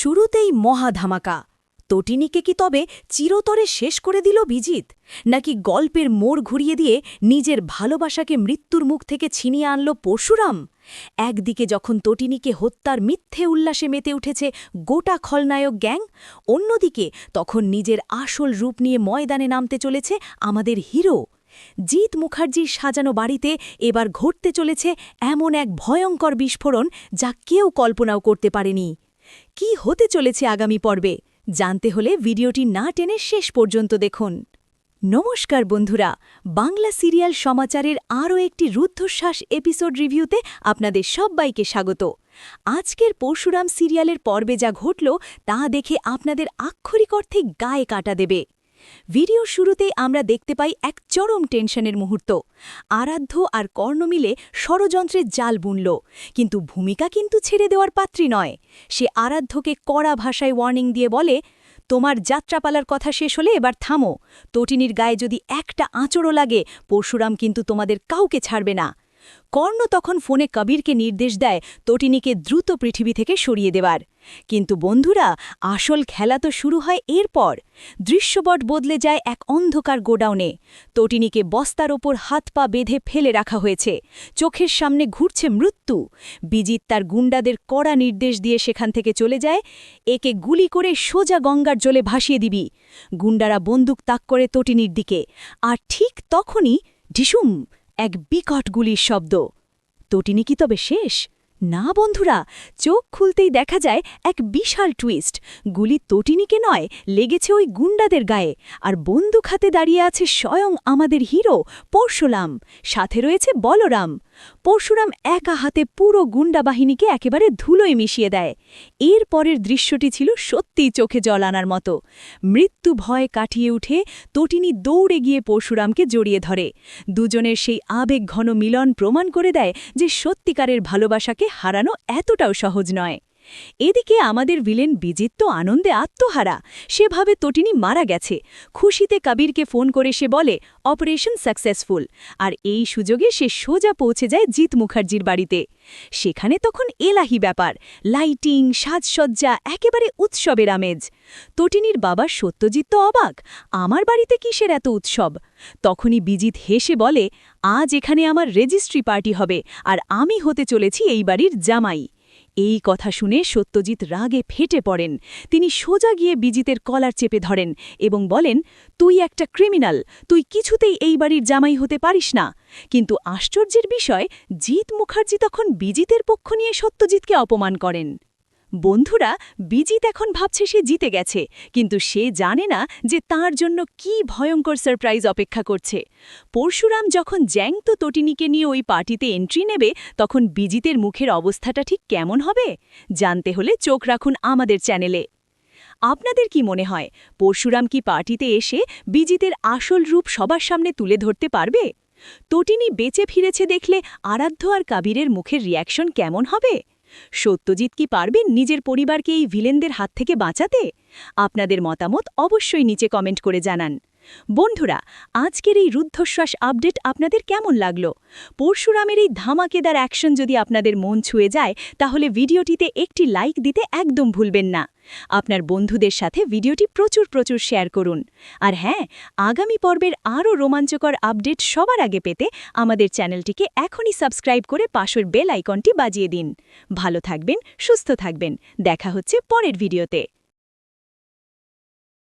শুরুতেই মহাধামাকা। তটিনীকে কি তবে চিরতরে শেষ করে দিল বিজিত, নাকি গল্পের মোড় ঘুরিয়ে দিয়ে নিজের ভালোবাসাকে মৃত্যুর মুখ থেকে ছিনিয়ে আনল পরশুরাম? একদিকে যখন তটিনীকে হত্যার মিথ্যে উল্লাসে মেতে উঠেছে গোটা খলনায়ক গ্যাং, অন্যদিকে তখন নিজের আসল রূপ নিয়ে ময়দানে নামতে চলেছে আমাদের হিরো। জিৎ মুখার্জির সাজানো বাড়িতে এবার ঘটতে চলেছে এমন এক ভয়ঙ্কর বিস্ফোরণ যা কেউ কল্পনাও করতে পারেনি। কি হতে চলেছে আগামী পর্বে জানতে হলে ভিডিওটি না টেনে শেষ পর্যন্ত দেখুন। নমস্কার বন্ধুরা, বাংলা সিরিয়াল সমাচারের আরও একটি রুদ্ধশ্বাস এপিসোড রিভিউতে আপনাদের সবাইকে স্বাগত। আজকের পরশুরাম সিরিয়ালের পর্বে যা ঘটল তা দেখে আপনাদের আক্ষরিক অর্থে গায়ে কাটা দেবে। ভিডিও শুরুতেই আমরা দেখতে পাই এক চরম টেনশনের মুহূর্ত। আরাধ্য আর কর্ণ মিলে ষড়যন্ত্রের জাল বুনল, কিন্তু ভূমিকা ছেড়ে দেওয়ার পাত্রী নয়। সে আরাধ্যকে কড়া ভাষায় ওয়ার্নিং দিয়ে বলে, তোমার যাত্রাপালার কথা শেষ হলে এবার থামো। তটিনীর গায়ে যদি একটা আঁচড়ও লাগে, পরশুরাম কিন্তু তোমাদের কাউকে ছাড়বে না। কর্ণ তখন ফোনে কবিরকে নির্দেশ দেয় তটিনীকে দ্রুত পৃথিবী থেকে সরিয়ে দেবার। কিন্তু বন্ধুরা, আসল খেলা তো শুরু হয় এরপর। দৃশ্যপট বদলে যায় এক অন্ধকার গোডাউনে। তটিনীকে বস্তার ওপর হাত পা বেঁধে ফেলে রাখা হয়েছে, চোখের সামনে ঘুরছে মৃত্যু। বিজিত তার গুন্ডাদের কড়া নির্দেশ দিয়ে সেখান থেকে চলে যায়, একে গুলি করে সোজা গঙ্গার জলে ভাসিয়ে দিবি। গুন্ডারা বন্দুক তাক করে তটিনীর দিকে, আর ঠিক তখনই ঢিসুম এক বিকট গুলির শব্দ। তটিনী কি তবে শেষ? না বন্ধুরা, চোখ খুলতেই দেখা যায় এক বিশাল টুইস্ট। গুলি তটিনীকে নয়, লেগেছে ওই গুন্ডাদের গায়ে। আর বন্দুক হাতে দাঁড়িয়ে আছে স্বয়ং আমাদের হিরো পরশুরাম, সাথে রয়েছে বলরাম। পরশুরাম একা হাতে পুরো গুন্ডা বাহিনীকে একেবারে ধুলোয় মিশিয়ে দেয়। এর পরের দৃশ্যটি ছিল সত্যিই চোখে জল আনার মতো। মৃত্যু ভয় কাটিয়ে উঠে তটিনী দৌড়ে গিয়ে পরশুরামকে জড়িয়ে ধরে। দুজনের সেই আবেগঘন মিলন প্রমাণ করে দেয় যে সত্যিকারের ভালোবাসাকে হারানো এতটাও সহজ নয়। এদিকে আমাদের ভিলেন বিজিত তো আনন্দে আত্মহারা। সে ভাবে তটিনী মারা গেছে। খুশিতে কবিরকে ফোন করে সে বলে অপারেশন সাকসেসফুল। আর এই সুযোগে সে সোজা পৌঁছে যায় জিৎ মুখার্জির বাড়িতে। সেখানে তখন এলাহি ব্যাপার, লাইটিং, সাজসজ্জা, একেবারে উৎসবের আমেজ। তটিনীর বাবা সত্যজিৎ তো অবাক, আমার বাড়িতে কিসের এত উৎসব? তখনই বিজিত হেসে বলে, আজ এখানে আমার রেজিস্ট্রি পার্টি হবে, আর আমি হতে চলেছি এই বাড়ির জামাই। এই কথা শুনে সত্যজিৎ রাগে ফেটে পড়েন। তিনি সোজা গিয়ে বিজিতের কলার চেপে ধরেন এবং বলেন, তুই একটা ক্রিমিনাল, তুই কিছুতেই এই বাড়ির জামাই হতে পারিস না। কিন্তু আশ্চর্যের বিষয়, জিৎ মুখার্জি তখন বিজিতের পক্ষ নিয়ে সত্যজিৎকে অপমান করেন। বন্ধুরা, বিজিত এখন ভাবছে সে জিতে গেছে, কিন্তু সে জানে না যে তার জন্য কি ভয়ঙ্কর সারপ্রাইজ অপেক্ষা করছে। পরশুরাম যখন জ্যান্ত তটিনীকে নিয়ে ওই পার্টিতে এন্ট্রি নেবে, তখন বিজিতের মুখের অবস্থাটা ঠিক কেমন হবে জানতে হলে চোখ রাখুন আমাদের চ্যানেলে। আপনাদের কি মনে হয়, পরশুরাম কি পার্টিতে এসে বিজিতের আসল রূপ সবার সামনে তুলে ধরতে পারবে? তটিনী বেঁচে ফিরেছে দেখলে আরাধ্য আর কবিরের মুখের রিয়াকশন কেমন হবে? সত্যজিৎ কি পারবেন নিজের পরিবারকে এই ভিলেনদের হাত থেকে বাঁচাতে? আপনাদের মতামত অবশ্যই নিচে কমেন্ট করে জানান। বন্ধুরা, আজকের এই রুদ্ধশ্বাস আপডেট আপনাদের কেমন লাগলো? পরশুরামের এই ধামাকেদার অ্যাকশন যদি আপনাদের মন ছুঁয়ে যায়, তাহলে ভিডিওটিতে একটি লাইক দিতে একদম ভুলবেন না। আপনার বন্ধুদের সাথে ভিডিওটি প্রচুর শেয়ার করুন। আর হ্যাঁ, আগামী পর্বের আরও রোমাঞ্চকর আপডেট সবার আগে পেতে আমাদের চ্যানেলটিকে এখনই সাবস্ক্রাইব করে পাশের বেল আইকনটি বাজিয়ে দিন। ভালো থাকবেন, সুস্থ থাকবেন। দেখা হচ্ছে পরের ভিডিওতে।